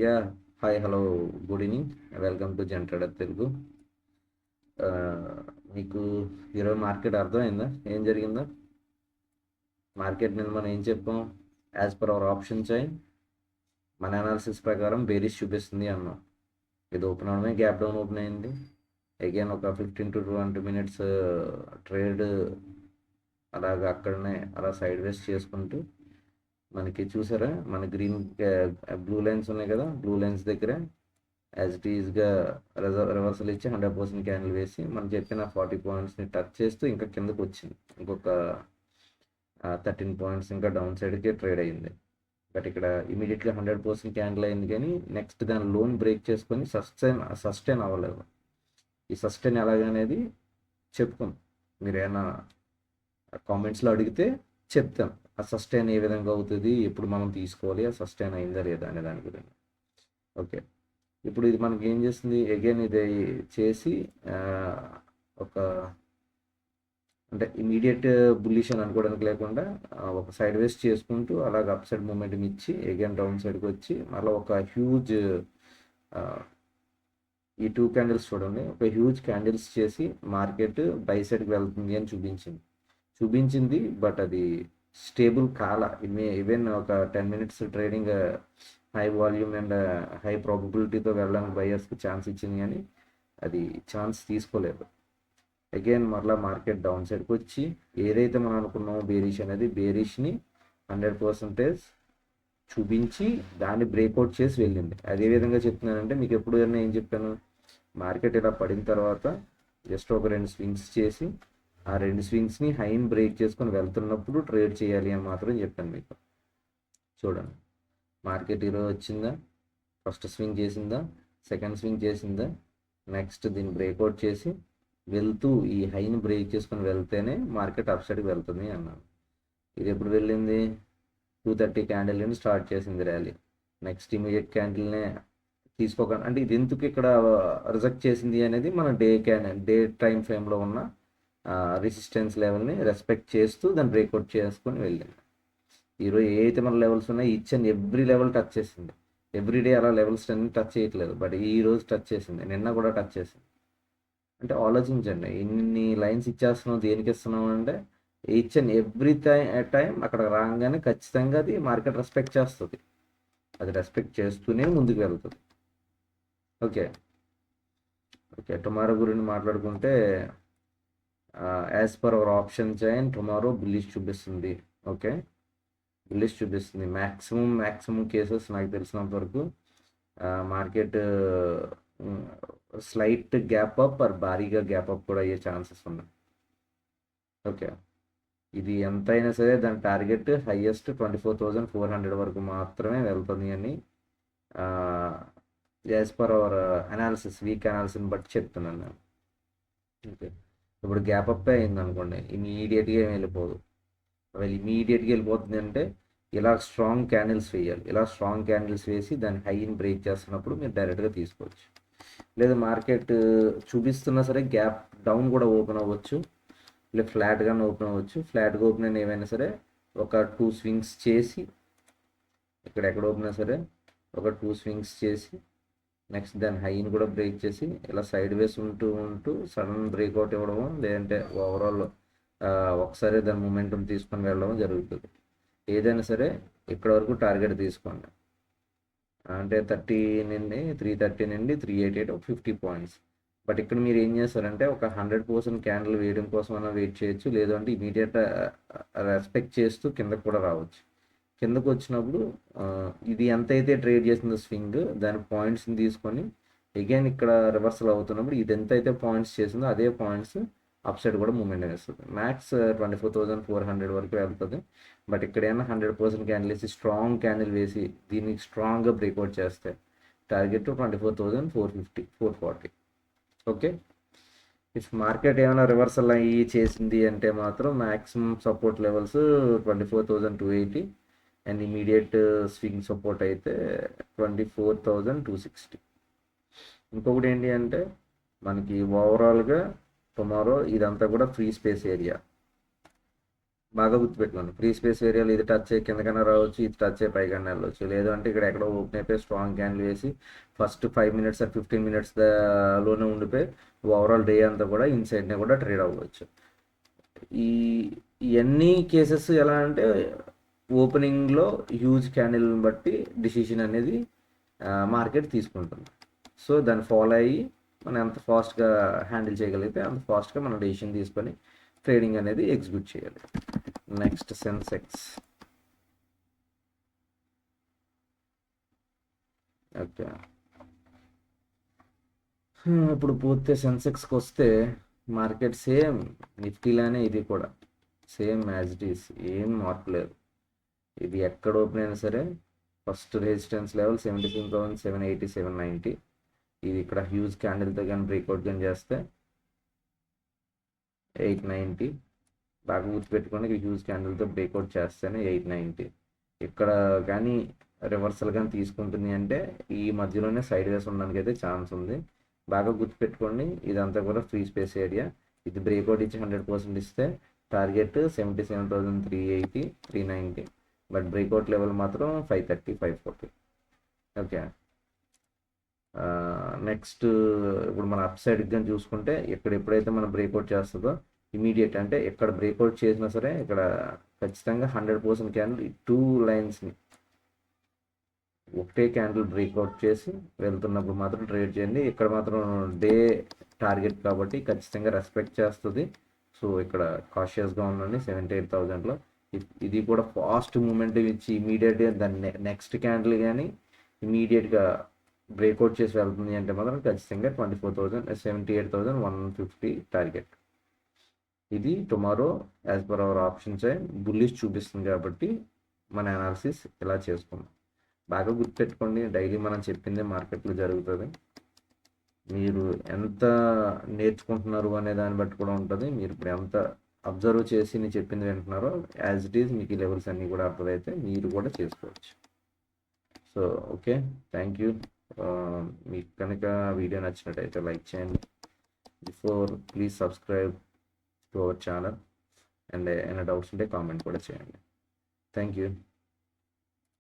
Yeah hi hello good evening. Welcome to జంట్రడ్ తెలుగు. ఆ, మీకు ఈరోజు మార్కెట్ అర్థమైందా ఏం జరిగిందో? మార్కెట్ నిన్న మనం ఏం చెప్పాం? As per our option chain మన అనాలిసిస్ ప్రకారం బేరిష్ చూపిస్తుంది అన్నాం. ఇది ఓపెన్ అవడమే గ్యాప్ డౌన్ ఓపెన్ అయింది. అగైన్ ఒక 15 to 20 minutes ట్రేడ్ అలాగ అక్కడనే అలా సైడ్ వేస్ చేసుకుంటూ మనకి చూసారా, మన గ్రీన్ బ్లూ లైన్స్ ఉన్నాయి కదా, బ్లూ లైన్స్ దగ్గర యాజ్ ఇట్ ఈజ్గా రివర్సల్ ఇచ్చి 100% క్యాండిల్ వేసి మనం చెప్పిన 40 పాయింట్స్ని టచ్ చేస్తూ ఇంకా కిందకు వచ్చింది. ఇంకొక 13 పాయింట్స్ ఇంకా డౌన్ సైడ్కి ట్రేడ్ అయ్యింది. బట్ ఇక్కడ ఇమీడియట్గా 100% క్యాండిల్ అయింది, కానీ నెక్స్ట్ దాని లోన్ బ్రేక్ చేసుకొని సస్టైన్ అవ్వలేదు. ఈ సస్టైన్ ఎలాగనేది చెప్పుకుందాం. మీరు ఏమైనా కామెంట్స్లో అడిగితే చెప్తాను ఆ సస్టైన్ ఏ విధంగా అవుతుంది, ఎప్పుడు మనం తీసుకోవాలి, ఆ సస్టైన్ అయిందా లేదా అనే దాని గురించి. ఓకే, ఇప్పుడు ఇది మనకి ఏం చేస్తుంది? అగైన్ ఇది చేసి ఒక అంటే ఇమీడియట్ బుల్లిష్ అని అనుకోవడానికి లేకుండా ఒక సైడ్ వేస్ చేసుకుంటూ అలాగ అప్ సైడ్ మూమెంట్ ఇచ్చి అగైన్ డౌన్ సైడ్కి వచ్చి మళ్ళీ ఒక హ్యూజ్ ఈ 2 క్యాండిల్స్ చూడండి, ఒక హ్యూజ్ క్యాండిల్స్ చేసి మార్కెట్ బై సైడ్కి వెళ్తుంది అని చూపించింది. బట్ అది స్టేబుల్ కాల. ఈవెన్ ఒక 10 minutes trading high volume and high ప్రాబబిలిటీతో వెళ్ళడానికి బయర్స్కి ఛాన్స్ ఇచ్చింది, కానీ అది ఛాన్స్ తీసుకోలేదు. అగైన్ మరలా మార్కెట్ డౌన్ సైడ్కి వచ్చి ఏదైతే మనం అనుకున్నామో బేరిష్ అనేది, బేరిష్ని 100% చూపించి దాన్ని బ్రేక్అవుట్ చేసి వెళ్ళింది. అదే విధంగా చెప్తున్నానంటే, మీకు ఎప్పుడు ఏం చెప్పాను, మార్కెట్ ఇలా పడిన తర్వాత జస్ట్ ఒక 2 స్వింగ్స్ చేసి ఆ 2 స్వింగ్స్ని హైని బ్రేక్ చేసుకొని వెళ్తున్నప్పుడు ట్రేడ్ చేయాలి అని మాత్రం చెప్పాను మీకు. చూడండి, మార్కెట్ ఈరోజు వచ్చిందా, ఫస్ట్ స్వింగ్ చేసిందా, సెకండ్ స్వింగ్ చేసిందా, నెక్స్ట్ దీన్ని బ్రేక్అవుట్ చేసి వెళ్తూ ఈ హైని బ్రేక్ చేసుకొని వెళ్తేనే మార్కెట్ అప్ సైడ్కి వెళ్తుంది అన్నాను. ఇది ఎప్పుడు వెళ్ళింది? 2:30 క్యాండిల్ని స్టార్ట్ చేసింది ర్యాలీ. నెక్స్ట్ ఇమీడియట్ క్యాండిల్నే తీసుకోకండి అంటే ఇది ఎందుకు ఇక్కడ రిజెక్ట్ చేసింది అనేది మన డే టైం ఫ్రేమ్లో ఉన్న రెసిస్టెన్స్ లెవెల్ని రెస్పెక్ట్ చేస్తూ దాన్ని బ్రేక్అవుట్ చేసుకొని వెళ్ళింది. ఈరోజు ఏ అయితే మన లెవెల్స్ ఉన్నాయో each and every level touch చేసింది. ఎవ్రీడే అలా లెవెల్స్ అన్ని టచ్ చేయట్లేదు, బట్ ఈ రోజు టచ్ చేసింది, నిన్న కూడా టచ్ చేసింది. అంటే ఆలోచించండి, ఇన్ని లైన్స్ ఇచ్చేస్తున్నాం దేనికి ఇస్తున్నాం అంటే ఈచ్ అండ్ ఎవ్రీ టైం అక్కడ రాగానే ఖచ్చితంగా అది మార్కెట్ రెస్పెక్ట్ చేస్తుంది. అది రెస్పెక్ట్ చేస్తూనే ముందుకు వెళ్తుంది. ఓకే ఓకే టుమారో గురించి మాట్లాడుకుంటే as per our option chain tomorrow bullish చూపిస్తుంది. ఓకే, బుల్లిష్ చూపిస్తుంది. మ్యాక్సిమం కేసెస్ నాకు తెలిసినంత వరకు market slight gap up or భారీగా గ్యాప్ అప్ కూడా అయ్యే ఛాన్సెస్ ఉన్నాయి. ఓకే, ఇది ఎంతైనా సరే దాని టార్గెట్ హైయెస్ట్ 24,400 వరకు మాత్రమే వెళ్తుంది అని as per our analysis, week అనాలిసిస్ని బట్టి చెప్తున్నాను నేను. ఓకే, ఇప్పుడు గ్యాప్ అప్ అయింది అనుకోండి, ఇమీడియట్గా ఏం వెళ్ళిపోదు. ఒకవేళ ఇమీడియట్గా వెళ్ళిపోతుంది అంటే ఇలా స్ట్రాంగ్ క్యాండిల్స్ వేయాలి. ఇలా స్ట్రాంగ్ క్యాండిల్స్ వేసి దాని హైని బ్రేక్ చేస్తున్నప్పుడు మీరు డైరెక్ట్గా తీసుకోవచ్చు. లేదా మార్కెట్ చూపిస్తున్నా సరే గ్యాప్ డౌన్ కూడా ఓపెన్ అవ్వచ్చు, లేదా ఫ్లాట్గానే ఓపెన్ అవ్వచ్చు. ఫ్లాట్గా ఓపెన్ అయిన ఏమైనా సరే ఒక 2 స్వింగ్స్ చేసి ఇక్కడ ఎక్కడ ఓపెన్ అయినా సరే ఒక 2 స్వింగ్స్ చేసి నెక్స్ట్ దాని హైని కూడా బ్రేక్ చేసి ఇలా సైడ్ వేస్ ఉంటూ సడన్ బ్రేక్అవుట్ ఇవ్వడం, లేదంటే ఓవరాల్ ఒకసారి దాని మూమెంటం తీసుకొని వెళ్ళడం జరుగుతుంది. ఏదైనా సరే ఇక్కడ వరకు టార్గెట్ తీసుకోండి, అంటే 330 నుండి 388 ఒక 50 పాయింట్స్. బట్ ఇక్కడ మీరు ఏం చేస్తారంటే ఒక 100% క్యాండిల్ వేయడం కోసం అన్నా వెయిట్ చేయొచ్చు, లేదంటే ఇమీడియట్ రెస్పెక్ట్ చేస్తూ కిందకు కూడా రావచ్చు. కిందకు వచ్చినప్పుడు ఇది ఎంతైతే ట్రేడ్ చేసిందో స్వింగ్ దాని పాయింట్స్ని తీసుకొని అగైన్ ఇక్కడ రివర్సల్ అవుతున్నప్పుడు ఇది ఎంతైతే పాయింట్స్ చేసిందో అదే పాయింట్స్ అప్ సైడ్ కూడా మూమెంట్ వేస్తుంది. మ్యాక్స్ 24,400 వరకు వెళ్తుంది. బట్ ఇక్కడ ఏమైనా 100% క్యాండిల్ వేసి స్ట్రాంగ్ క్యాండిల్ వేసి దీన్ని స్ట్రాంగ్గా బ్రేక్అవుట్ చేస్తే టార్గెట్ 24,450 440. ఓకే, ఇఫ్ మార్కెట్ ఏమైనా రివర్సల్ అయ్యి చేసింది అంటే మాత్రం maximum support levels 24,280 and immediate swing support అయితే 24,260. ఇంకొకటి ఏంటి అంటే మనకి ఓవరాల్గా టుమారో ఇదంతా కూడా ఫ్రీ స్పేస్ ఏరియా. బాగా గుర్తుపెట్టుకోండి. ఫ్రీ స్పేస్ ఏరియాలో ఇది టచ్ అయ్యి కిందకైనా రావచ్చు, ఇది టచ్ అయ్యి పైకన్నా వెళ్ళవచ్చు. లేదు అంటే ఇక్కడ ఎక్కడో ఓపెన్ అయిపోయి స్ట్రాంగ్ క్యాండిల్ వేసి ఫస్ట్ 5 మినిట్స్ ఆర్ 15 మినిట్స్ లోనే ఉండిపోయి ఓవరాల్ డే అంతా కూడా ఇన్సైడ్నే కూడా ట్రేడ్ అవ్వచ్చు. ఈ ఇవన్నీ కేసెస్ ఎలా అంటే ఓపెనింగ్లో హ్యూజ్ క్యాండిల్ని బట్టి డిసిషన్ అనేది మార్కెట్ తీసుకుంటుంది. సో దాన్ని ఫాలో అయ్యి మనం ఎంత ఫాస్ట్గా హ్యాండిల్ చేయగలిగితే అంత ఫాస్ట్గా మనం డెసిషన్ తీసుకొని ట్రేడింగ్ అనేది ఎగ్జిక్యూట్ చేయాలి. నెక్స్ట్ సెన్సెక్స్. ఓకే, ఇప్పుడు పోతే సెన్సెక్స్కి వస్తే మార్కెట్ సేమ్ నిఫ్టీలానే ఇది కూడా సేమ్ యాజ్ ఇట్ ఈస్, ఏం మార్పు లేదు. ఇది ఎక్కడ ఓపెన్ అయినా సరే ఫస్ట్ రెసిస్టెన్స్ లెవెల్ 77,780, 790. ఇది ఇక్కడ హ్యూజ్ క్యాండిల్తో కానీ బ్రేక్అవుట్ కానీ చేస్తే 890. బాగా గుర్తుపెట్టుకోండి, హ్యూజ్ క్యాండిల్తో బ్రేక్అవుట్ చేస్తేనే 890. ఇక్కడ కానీ రివర్సల్ కానీ తీసుకుంటుంది అంటే ఈ మధ్యలోనే సైడ్ వేస్ ఉండడానికి అయితే ఛాన్స్ ఉంది. బాగా గుర్తుపెట్టుకోండి, ఇదంతా కూడా ఫ్రీ స్పేస్ ఏరియా. ఇది బ్రేక్అవుట్ ఇచ్చి 100% ఇస్తే టార్గెట్ 77,380, 390. బట్ బ్రేక్అవుట్ లెవెల్ మాత్రం 530, 540. ఓకే, నెక్స్ట్ ఇప్పుడు మన అప్ సైడ్కి కానీ చూసుకుంటే ఇక్కడ ఎప్పుడైతే మనం బ్రేక్అవుట్ చేస్తుందో ఇమీడియట్ అంటే ఎక్కడ బ్రేక్అవుట్ చేసినా సరే ఇక్కడ ఖచ్చితంగా 100% క్యాండిల్ 2 లైన్స్ని ఒకటే క్యాండిల్ బ్రేక్అవుట్ చేసి వెళ్తున్నప్పుడు మాత్రం ట్రేడ్ చేయండి. ఇక్కడ మాత్రం డే టార్గెట్ కాబట్టి ఖచ్చితంగా రెస్పెక్ట్ చేస్తుంది. సో ఇక్కడ కాషియస్గా ఉండండి. 78,000లో ఇది కూడా ఫాస్ట్ మూమెంట్ ఇచ్చి ఇమీడియట్గా దాన్ని నెక్స్ట్ క్యాండిల్ కానీ ఇమీడియట్గా బ్రేక్అవుట్ చేసి వెళ్తుంది అంటే మాత్రం ఖచ్చితంగా 78,150 టార్గెట్. ఇది tomorrow as per our options bullish చూపిస్తుంది కాబట్టి మన అనాలిసిస్ ఇలా చేసుకున్నాం. బాగా గుర్తుపెట్టుకోండి, డైలీ మనం చెప్పిందే మార్కెట్లో జరుగుతుంది. మీరు ఎంత నేర్చుకుంటున్నారు అనే దాన్ని బట్టి కూడా ఉంటుంది. మీరు ఇప్పుడు ఎంత అబ్జర్వ్ చేసి నేను చెప్పింది వింటున్నారో యాజ్ ఇట్ ఈజ్ మీకు ఈ లెవెల్స్ అన్నీ కూడా అర్థమైతే మీరు కూడా చేసుకోవచ్చు. So okay, thank you. మీకు కనుక వీడియో నచ్చినట్టయితే లైక్ చేయండి. Before please subscribe to our channel and ఏమైనా డౌట్స్ ఉంటే కామెంట్ కూడా చేయండి. Thank you.